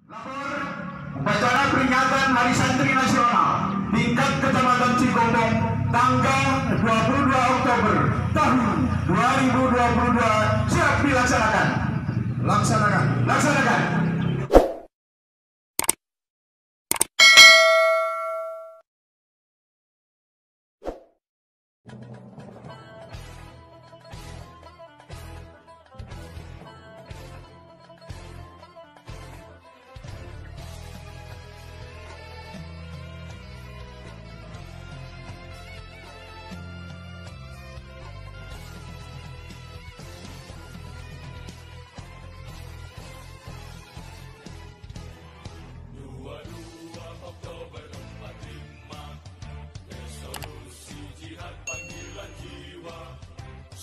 Lapor upacara peringatan Hari Santri Nasional tingkat Kecamatan Cigombong tanggal 22 Oktober tahun 2022 siap dilaksanakan. Laksanakan.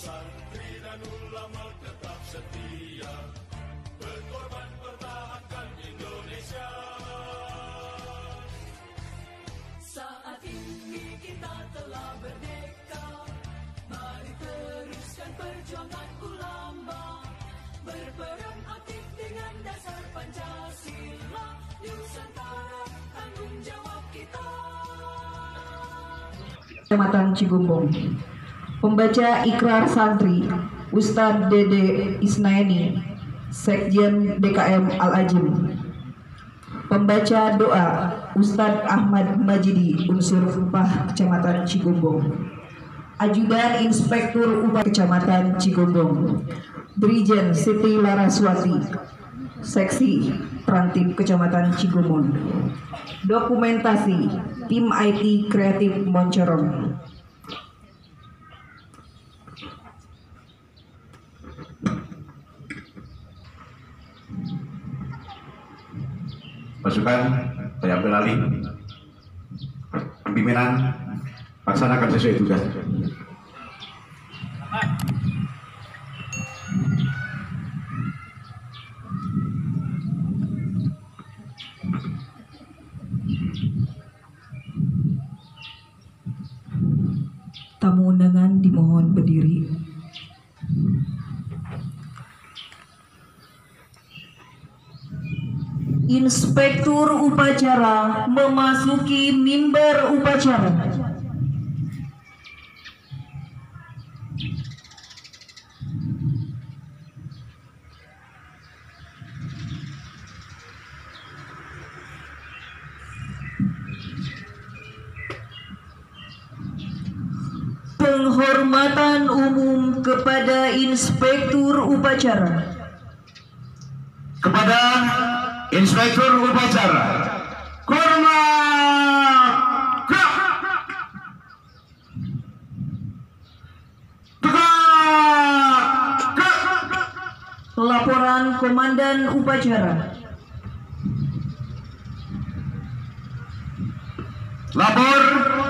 Santri dan ulama tetap setia, berkorban pertahankan Indonesia. Saat ini kita telah merdeka, mari teruskan perjuangan ulama, berperan aktif dengan dasar Pancasila, Nusantara tanggung jawab kita. Kecamatan Cigombong. Pembaca Ikrar Santri Ustadz Dede Isnaini, Sekjen DKM Al-Ajim. Pembaca doa Ustadz Ahmad Majidi, Unsur Upah Kecamatan Cigombong. Ajudan Inspektur Upah Kecamatan Cigombong, Brigjen Siti Laraswati, Seksi Prantip Kecamatan Cigombong. Dokumentasi Tim IT Kreatif Moncorong. Pasukan, saya ambil alih. Pimpinan, laksanakan sesuai tugas. Tamu undangan dimohon berdiri. Inspektur upacara memasuki mimbar upacara. Penghormatan umum kepada Inspektur upacara. Kepada Inspektur upacara, hormat, tegak. Laporan Komandan upacara. Lapor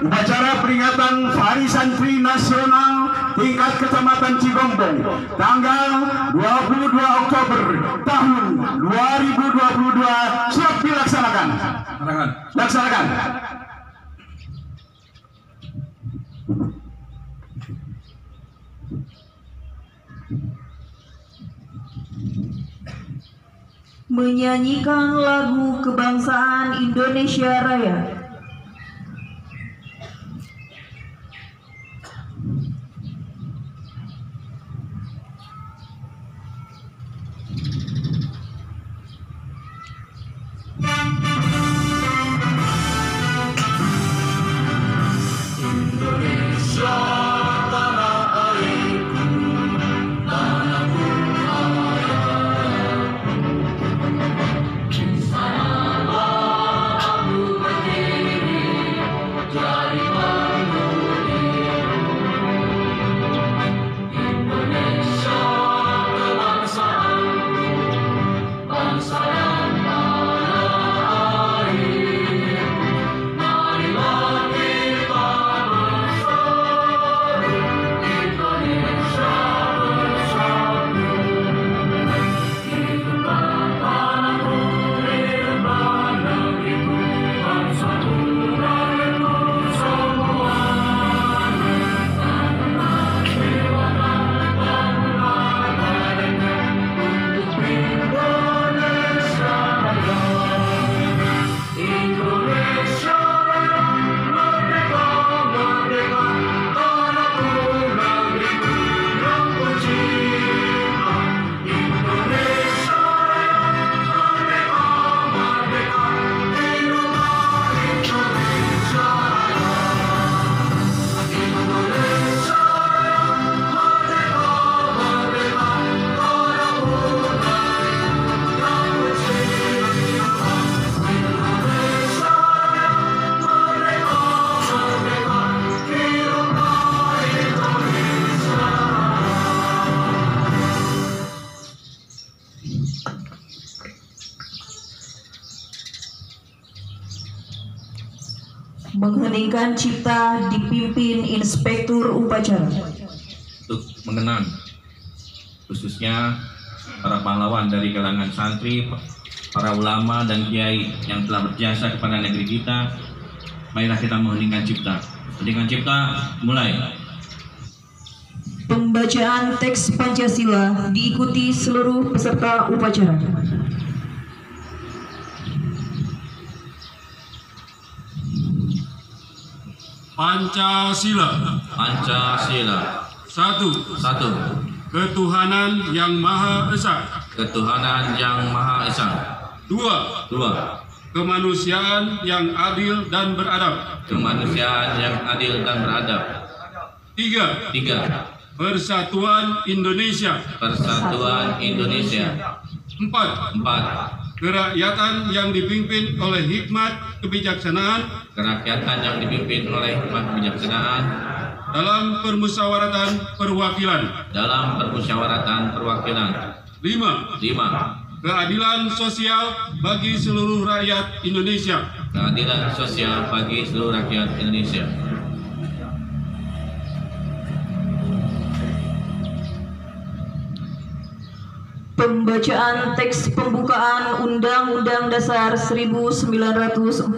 upacara peringatan Hari Santri Nasional tingkat Kecamatan Cigombong tanggal 22 Oktober tahun 2022 siap dilaksanakan. Laksanakan. Menyanyikan lagu kebangsaan Indonesia Raya. Indonesia tanah airku, tanahku ayah. Di sanalah aku berdiri. Mengheningkan cipta dipimpin Inspektur Upacara. Untuk mengenang khususnya para pahlawan dari kalangan santri, para ulama dan kiai yang telah berjasa kepada negeri kita, marilah kita mengheningkan cipta. Heningkan cipta, mulai. Pembacaan teks Pancasila diikuti seluruh peserta upacara. Pancasila. Pancasila. Satu. Ketuhanan yang Maha Esa. Ketuhanan yang Maha Esa. Dua. Kemanusiaan yang adil dan beradab. Kemanusiaan yang adil dan beradab. Tiga. Persatuan Indonesia. Persatuan Indonesia. Empat. Kerakyatan yang dipimpin oleh hikmat kebijaksanaan Kerakyatan yang dipimpin oleh hikmat kebijaksanaan dalam permusyawaratan perwakilan. dalam permusyawaratan perwakilan. Lima. 5. Keadilan sosial bagi seluruh rakyat Indonesia. Keadilan sosial bagi seluruh rakyat Indonesia. Pembacaan teks pembukaan Undang-Undang Dasar 1945.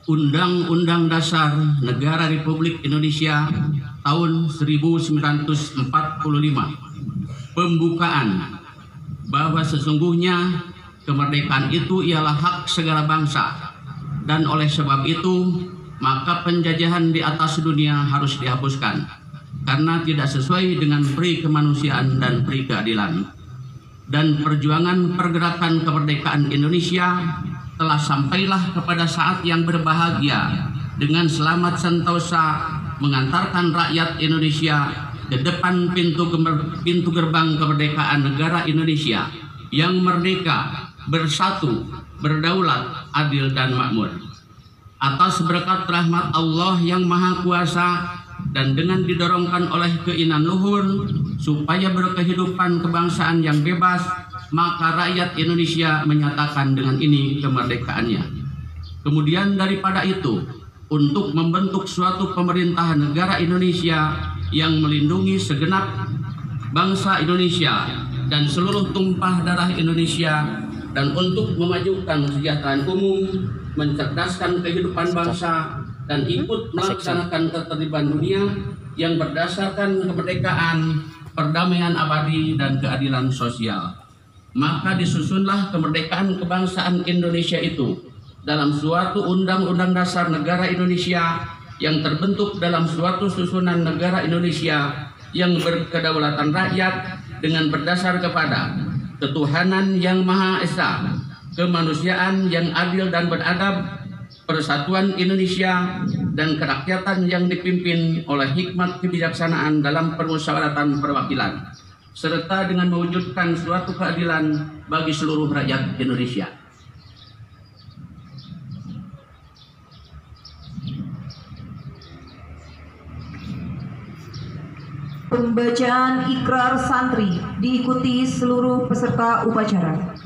Undang-Undang Dasar Negara Republik Indonesia tahun 1945. Pembukaan bahwa sesungguhnya kemerdekaan itu ialah hak segala bangsa, dan oleh sebab itu maka penjajahan di atas dunia harus dihapuskan karena tidak sesuai dengan peri kemanusiaan dan peri keadilan. Dan perjuangan pergerakan kemerdekaan Indonesia telah sampailah kepada saat yang berbahagia dengan selamat sentosa mengantarkan rakyat Indonesia ke depan pintu gerbang kemerdekaan negara Indonesia yang merdeka, bersatu, berdaulat, adil dan makmur. Atas berkat rahmat Allah yang Maha Kuasa dan dengan didorongkan oleh keinginan luhur supaya berkehidupan kebangsaan yang bebas, maka rakyat Indonesia menyatakan dengan ini kemerdekaannya. Kemudian daripada itu, untuk membentuk suatu pemerintahan negara Indonesia yang melindungi segenap bangsa Indonesia dan seluruh tumpah darah Indonesia, dan untuk memajukan kesejahteraan umum, mencerdaskan kehidupan bangsa, dan ikut melaksanakan ketertiban dunia yang berdasarkan kemerdekaan, perdamaian abadi, dan keadilan sosial. Maka disusunlah kemerdekaan kebangsaan Indonesia itu dalam suatu Undang-Undang Dasar Negara Indonesia yang terbentuk dalam suatu susunan negara Indonesia yang berkedaulatan rakyat dengan berdasar kepada ketuhanan yang Maha Esa, kemanusiaan yang adil dan beradab, persatuan Indonesia, dan kerakyatan yang dipimpin oleh hikmat kebijaksanaan dalam permusyawaratan perwakilan, serta dengan mewujudkan suatu keadilan bagi seluruh rakyat Indonesia. Pembacaan ikrar santri diikuti seluruh peserta upacara.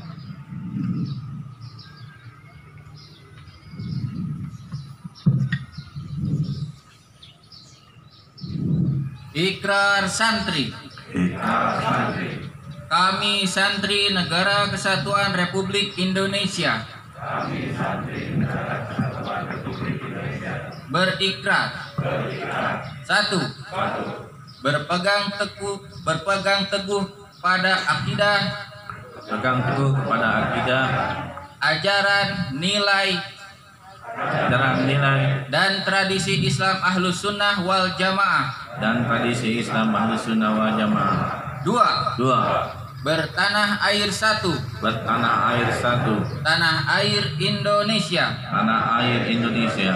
Ikrar santri. Kami santri Negara Kesatuan Republik Indonesia. Berikrar. 1. Berpegang teguh pada akidah. Pegang teguh pada akidah, Ajaran, nilai, dan tradisi Islam Ahlus Sunnah wal Jamaah. dan tradisi Islam Ahlus Sunnah wal Jamaah. 2. 2. Bertanah air satu. Bertanah air satu. Tanah air Indonesia. Tanah air Indonesia.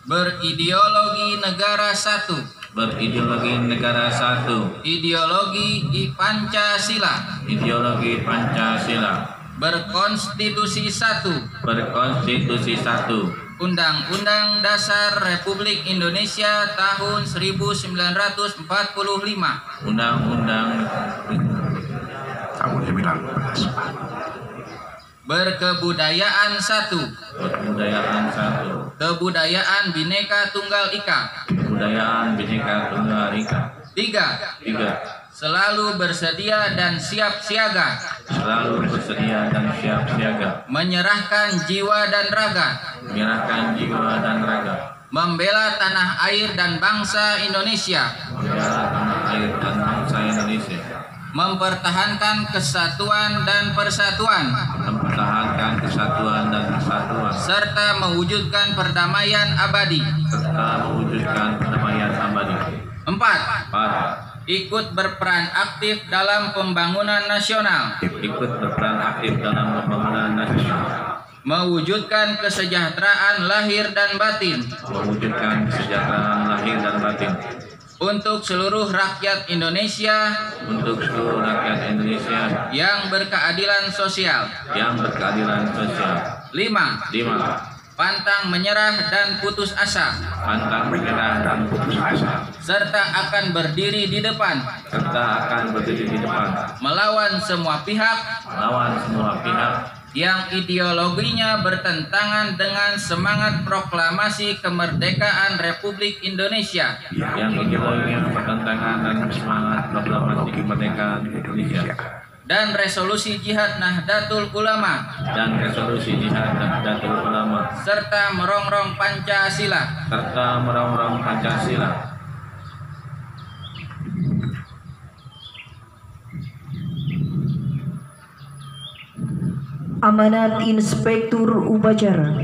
Berideologi negara satu. Berideologi negara satu. Ideologi Pancasila. Ideologi Pancasila. Berkonstitusi satu. Berkonstitusi satu. Undang-Undang Dasar Republik Indonesia tahun 1945. Undang-Undang tahun 1945. Berkebudayaan 1. Kebudayaan 1. Kebudayaan Bhinneka Tunggal Ika. Kebudayaan Bhinneka Tunggal Ika. 3. 3. Selalu bersedia dan siap siaga. Selalu bersedia dan siap siaga. Menyerahkan jiwa dan raga. Menyerahkan jiwa dan raga. Membela tanah air dan bangsa Indonesia. Membela tanah air dan bangsa Indonesia. Mempertahankan kesatuan dan persatuan. Mempertahankan kesatuan dan persatuan. Serta mewujudkan perdamaian abadi. Serta mewujudkan perdamaian abadi. 4. 4. Ikut berperan aktif dalam pembangunan nasional. Ikut berperan aktif dalam pembangunan nasional. Mewujudkan kesejahteraan lahir dan batin. Mewujudkan kesejahteraan lahir dan batin. Untuk seluruh rakyat Indonesia. Untuk seluruh rakyat Indonesia. Yang berkeadilan sosial. Yang berkeadilan sosial. 5. 5. Pantang menyerah dan putus asa. Pantang menyerah dan putus asa. Serta akan berdiri di depan. Serta akan berdiri di depan. Melawan semua pihak. Melawan semua pihak. Yang ideologinya bertentangan dengan semangat proklamasi kemerdekaan Republik Indonesia. Yang ideologinya bertentangan dengan semangat proklamasi kemerdekaan Indonesia. Dan resolusi Jihad Nahdlatul Ulama. Dan resolusi Jihad Nahdlatul Ulama. Serta merongrong Pancasila. Serta merongrong Pancasila. Amanat Inspektur Upacara.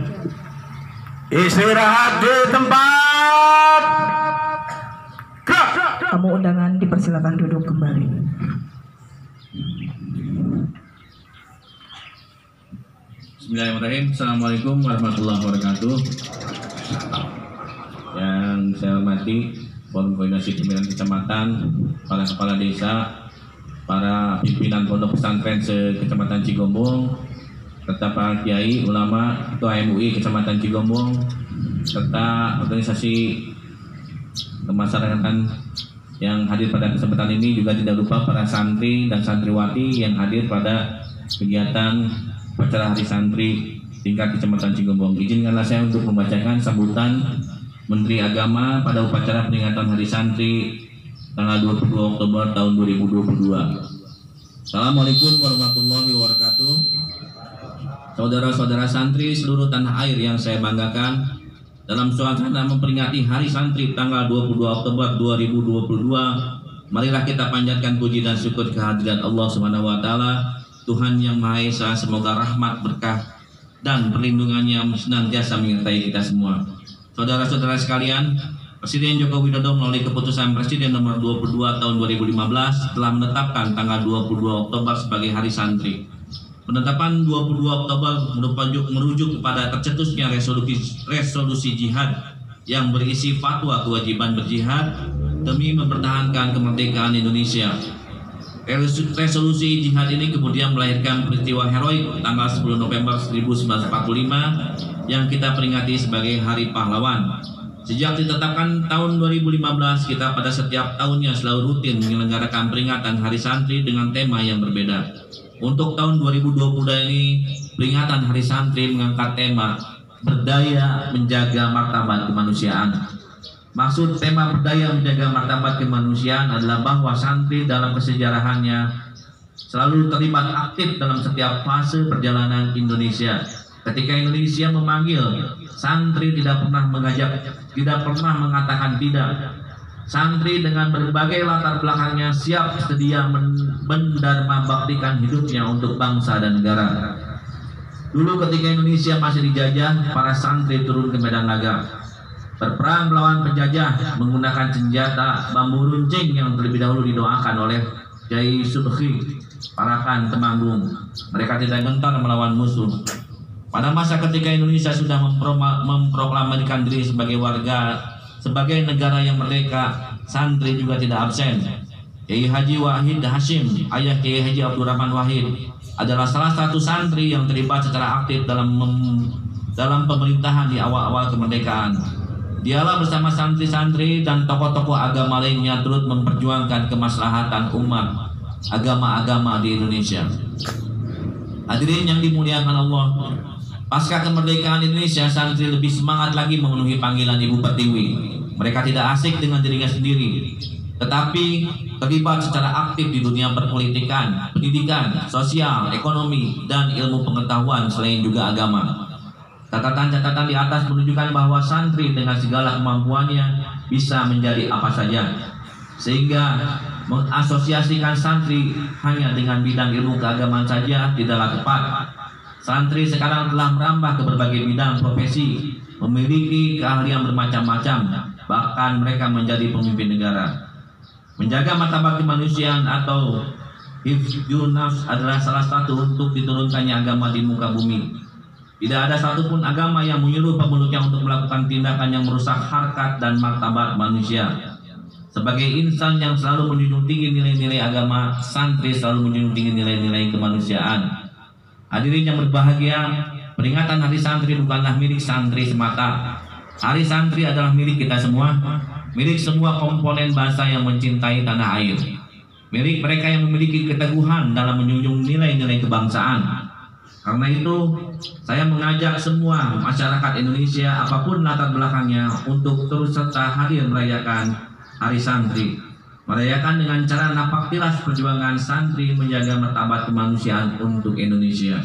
Istirahat di tempat. Gerak. Tamu undangan dipersilakan duduk kembali. Bismillahirrahmanirrahim. Assalamualaikum warahmatullahi wabarakatuh. Yang saya hormati Forum Koordinasi Pemilihan Kecamatan, para kepala desa, para pimpinan pondok pesantren se-Kecamatan Cigombong, serta para kiai, ulama, ketua MUI Kecamatan Cigombong, serta organisasi kemasyarakatan yang hadir pada kesempatan ini, juga tidak lupa para santri dan santriwati yang hadir pada kegiatan upacara Hari Santri tingkat Kecamatan Cigombong. Izinkanlah saya untuk membacakan sambutan Menteri Agama pada upacara peringatan Hari Santri tanggal 22 Oktober tahun 2022. Assalamualaikum warahmatullahi wabarakatuh. Saudara-saudara santri seluruh tanah air yang saya banggakan, dalam suasana memperingati Hari Santri tanggal 22 Oktober 2022, marilah kita panjatkan puji dan syukur kehadirat Allah Subhanahu wa taala, Tuhan yang Maha Esa. Semoga rahmat, berkah dan perlindungannya senantiasa menyertai kita semua. Saudara-saudara sekalian, Presiden Joko Widodo melalui keputusan Presiden nomor 22 tahun 2015 telah menetapkan tanggal 22 Oktober sebagai Hari Santri. Penetapan 22 Oktober merujuk kepada tercetusnya resolusi jihad yang berisi fatwa kewajiban berjihad demi mempertahankan kemerdekaan Indonesia. Resolusi jihad ini kemudian melahirkan peristiwa heroik tanggal 10 November 1945 yang kita peringati sebagai Hari Pahlawan. Sejak ditetapkan tahun 2015, kita pada setiap tahunnya selalu rutin menyelenggarakan peringatan Hari Santri dengan tema yang berbeda. Untuk tahun 2020 ini, peringatan Hari Santri mengangkat tema Berdaya Menjaga Martabat Kemanusiaan. Maksud tema Berdaya Menjaga Martabat Kemanusiaan adalah bahwa santri dalam kesejarahannya selalu terlibat aktif dalam setiap fase perjalanan Indonesia. Ketika Indonesia memanggil, santri tidak pernah mengajak, tidak pernah mengatakan tidak. Santri dengan berbagai latar belakangnya siap sedia mendharma baktikan hidupnya untuk bangsa dan negara. Dulu ketika Indonesia masih dijajah, para santri turun ke medan laga, berperang melawan penjajah menggunakan senjata bambu runcing yang terlebih dahulu didoakan oleh Kiai Subhi Parakan Temanggung. Mereka tidak gentar melawan musuh. Pada masa ketika Indonesia sudah memproklamasikan diri sebagai negara yang merdeka, santri juga tidak absen. Kiai Haji Wahid Hashim, ayah Kiai Haji Abdurrahman Wahid, adalah salah satu santri yang terlibat secara aktif dalam dalam pemerintahan di awal-awal kemerdekaan. Dialah bersama santri-santri dan tokoh-tokoh agama lainnya turut memperjuangkan kemaslahatan umat agama-agama di Indonesia. Hadirin yang dimuliakan Allah, pasca kemerdekaan Indonesia, santri lebih semangat lagi memenuhi panggilan Ibu Pertiwi. Mereka tidak asik dengan dirinya sendiri, tetapi terlibat secara aktif di dunia perpolitikan, pendidikan, sosial, ekonomi, dan ilmu pengetahuan selain juga agama. Catatan-catatan di atas menunjukkan bahwa santri dengan segala kemampuannya bisa menjadi apa saja, sehingga mengasosiasikan santri hanya dengan bidang ilmu keagamaan saja tidaklah tepat. Santri sekarang telah merambah ke berbagai bidang profesi, memiliki keahlian bermacam-macam, bahkan mereka menjadi pemimpin negara. Menjaga martabat kemanusiaan atau hifdzun nafs adalah salah satu untuk diturunkannya agama di muka bumi. Tidak ada satupun agama yang menyuruh pemeluknya untuk melakukan tindakan yang merusak harkat dan martabat manusia. Sebagai insan yang selalu menjunjung tinggi nilai-nilai agama, santri selalu menjunjung tinggi nilai-nilai kemanusiaan. Hadirin yang berbahagia, peringatan Hari Santri bukanlah milik santri semata. Hari Santri adalah milik kita semua, milik semua komponen bangsa yang mencintai tanah air, milik mereka yang memiliki keteguhan dalam menjunjung nilai-nilai kebangsaan. Karena itu, saya mengajak semua masyarakat Indonesia apapun latar belakangnya untuk terus serta hadir merayakan Hari Santri. Merayakan dengan cara napaktilas perjuangan santri menjaga martabat kemanusiaan untuk Indonesia.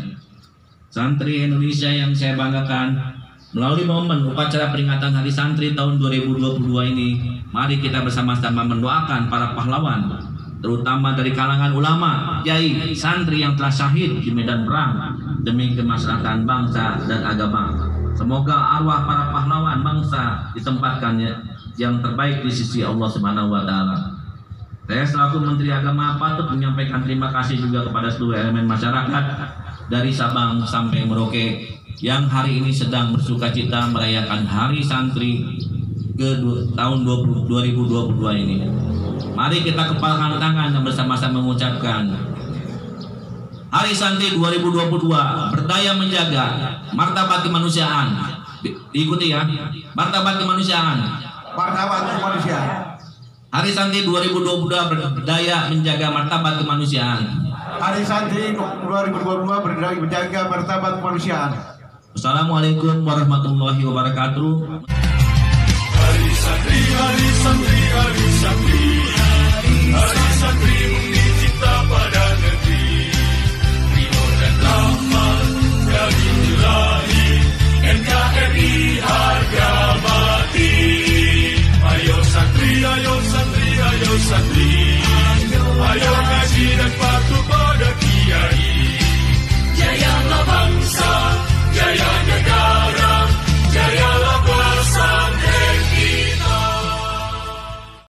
Santri Indonesia yang saya banggakan, melalui momen upacara peringatan Hari Santri tahun 2022 ini, mari kita bersama-sama mendoakan para pahlawan, terutama dari kalangan ulama, kiai, santri yang telah syahid di medan perang demi kemaslahatan bangsa dan agama. Semoga arwah para pahlawan bangsa ditempatkan yang terbaik di sisi Allah Subhanahu wa taala. Saya selaku Menteri Agama patut menyampaikan terima kasih juga kepada seluruh elemen masyarakat dari Sabang sampai Merauke yang hari ini sedang bersukacita merayakan Hari Santri ke tahun 2022 ini. Mari kita kepalkan tangan dan bersama-sama mengucapkan Hari Santri 2022 berdaya menjaga martabat kemanusiaan. Diikuti ya, martabat kemanusiaan. Martabat kemanusiaan. Hari Santri 2022 berdaya menjaga martabat kemanusiaan. Hari Santri 2022 berdaya menjaga martabat kemanusiaan. Assalamualaikum warahmatullahi wabarakatuh. Hari Santri, Hari Santri, Hari Santri, Hari Santri.